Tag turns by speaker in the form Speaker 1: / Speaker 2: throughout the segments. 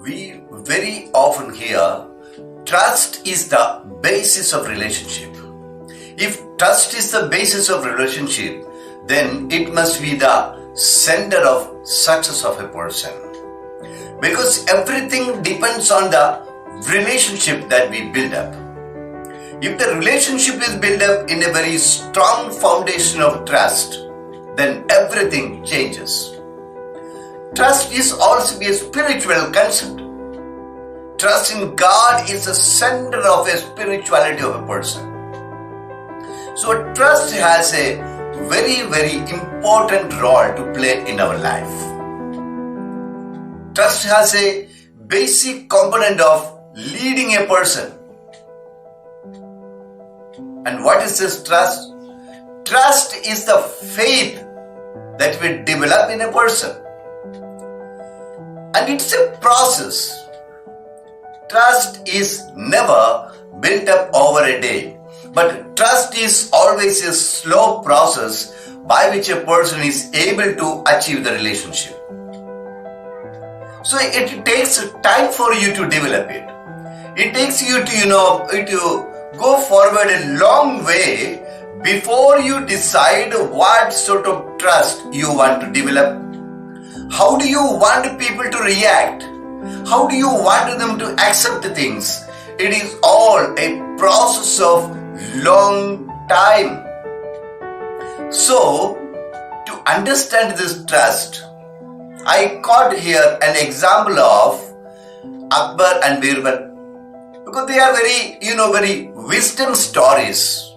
Speaker 1: We very often hear trust is the basis of relationship. If trust is the basis of relationship, then it must be the center of success of a person. Because everything depends on the relationship that we build up. If the relationship is built up in a very strong foundation of trust, then everything changes. Trust is also a spiritual concept. Trust in God is the center of a spirituality of a person. So trust has a very, very important role to play in our life. Trust has a basic component of leading a person. And what is this trust? Trust is the faith that we develop in a person. And it's a process. Trust is never built up over a day. But trust is always a slow process by which a person is able to achieve the relationship. So it takes time for you to develop it. It takes you to go forward a long way before you decide what sort of trust you want to develop. How do you want people to react? How do you want them to accept things? It is all a process of long time. So, to understand this trust, I caught here an example of Akbar and Birbal. Because they are very wisdom stories.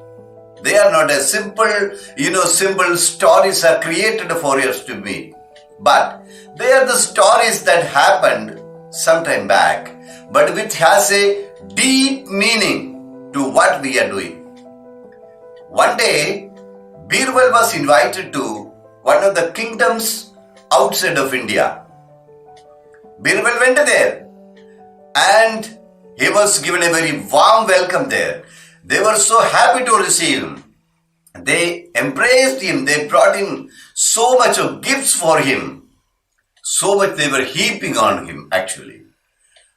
Speaker 1: They are not a simple stories are created for us to meet. But they are the stories that happened some time back, but which has a deep meaning to what we are doing. One day, Birbal was invited to one of the kingdoms outside of India. Birbal went there and he was given a very warm welcome there. They were so happy to receive him. They embraced him. They brought in so much of gifts for him. So much they were heaping on him actually.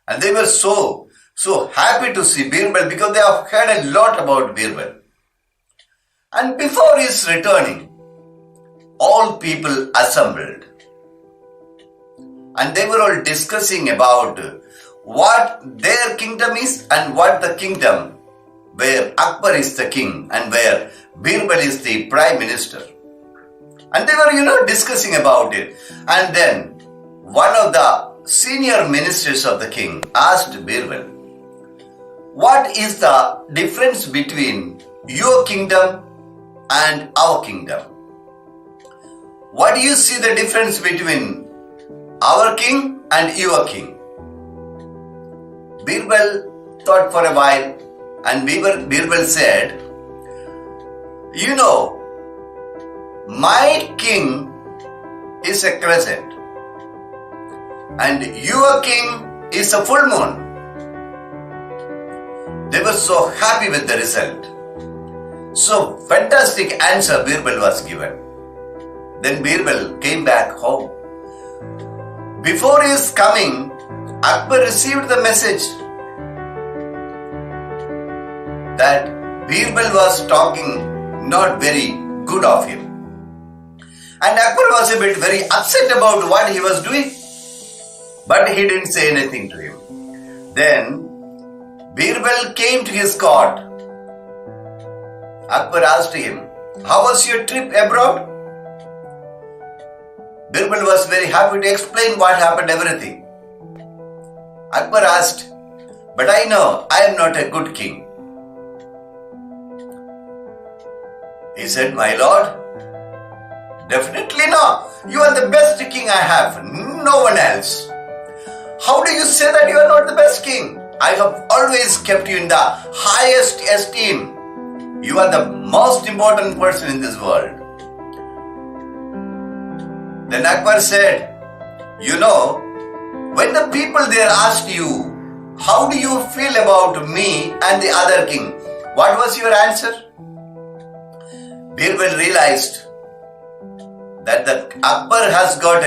Speaker 1: And they were so happy to see Birbal because they have heard a lot about Birbal. And before his returning, all people assembled. And they were all discussing about what their kingdom is and what the kingdom where Akbar is the king and where Birbal is the prime minister. And they were, discussing about it. And then one of the senior ministers of the king asked Birbal, what is the difference between your kingdom and our kingdom? What do you see the difference between our king and your king? Birbal thought for a while and Birbal said, my king is a crescent and your king is a full moon. They were so happy with the result. So fantastic answer Birbal was given. Then Birbal came back home. Before his coming, Akbar received the message that Birbal was talking not very good of him. And Akbar was a bit very upset about what he was doing. But he didn't say anything to him. Then Birbal came to his court. Akbar asked him, how was your trip abroad? Birbal was very happy to explain what happened, everything. Akbar asked, but I know I am not a good king. He said, my lord, definitely no. You are the best king I have, no one else. How do you say that you are not the best king? I have always kept you in the highest esteem. You are the most important person in this world. Then Akbar said, when the people there asked you, how do you feel about me and the other king? What was your answer? Birbal realized that the Akbar has got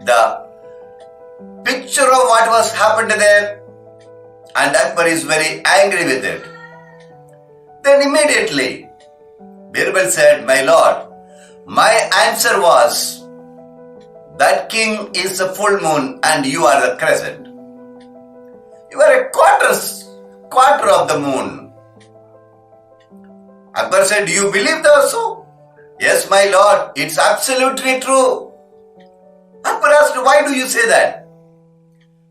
Speaker 1: the picture of what was happened there? And Akbar is very angry with it. Then immediately, Birbal said, my lord, my answer was, that king is the full moon and you are the crescent. You are a quarter of the moon. Akbar said, do you believe that so? Yes, my lord, it's absolutely true. Akbar asked, why do you say that?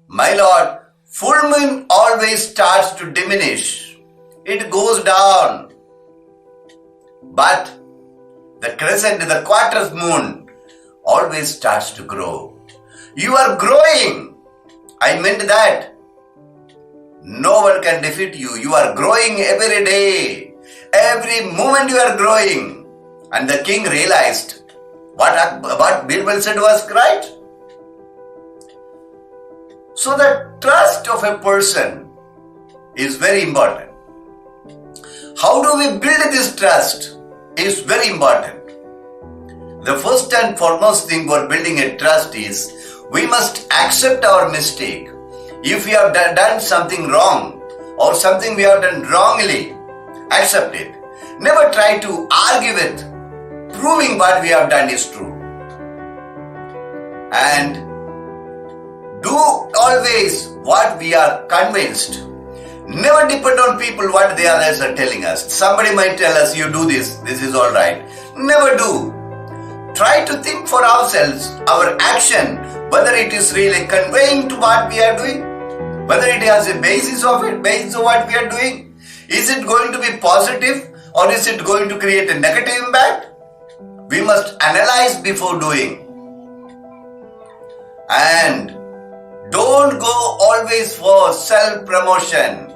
Speaker 1: My lord, full moon always starts to diminish. It goes down. But the crescent, the quarter moon, always starts to grow. You are growing. I meant that. No one can defeat you. You are growing every day. Every moment you are growing. And the king realized what Birbal said was right. So the trust of a person is very important. How do we build this trust is very important. The first and foremost thing for building a trust is we must accept our mistake. If we have done something wrong or something we have done wrongly, accept it. Never try to argue with proving what we have done is true. And do always what we are convinced. Never depend on people what the others are telling us. Somebody might tell us, you do this is all right. Never do. Try to think for ourselves, our action, whether it is really conveying to what we are doing, whether it has a basis of what we are doing. Is it going to be positive or is it going to create a negative impact? We must analyze before doing. And don't go always for self-promotion.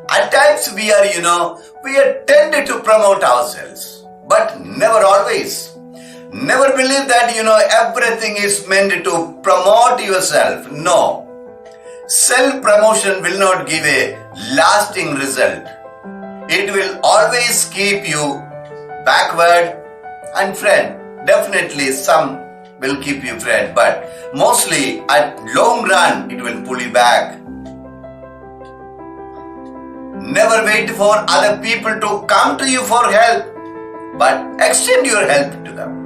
Speaker 1: At times we are tended to promote ourselves, but never always. Never believe that, everything is meant to promote yourself. No. Self-promotion will not give a lasting result. It will always keep you backward. And friend, definitely some will keep you friend, but mostly at long run, it will pull you back. Never wait for other people to come to you for help, but extend your help to them.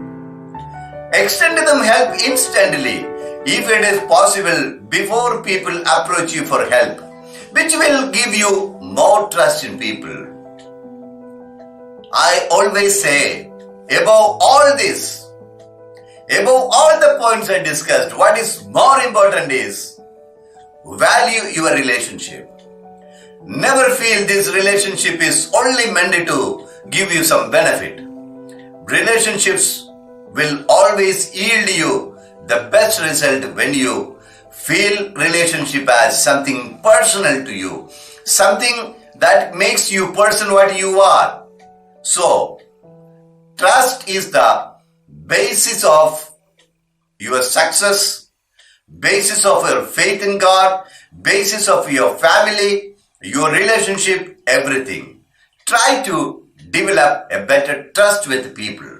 Speaker 1: Extend them help instantly, if it is possible, before people approach you for help, which will give you more trust in people. I always say, above all this, above all the points I discussed, what is more important is value your relationship. Never feel this relationship is only meant to give you some benefit. Relationships will always yield you the best result when you feel relationship as something personal to you, something that makes you person what you are. So, trust is the basis of your success, basis of your faith in God, basis of your family, your relationship, everything. Try to develop a better trust with people.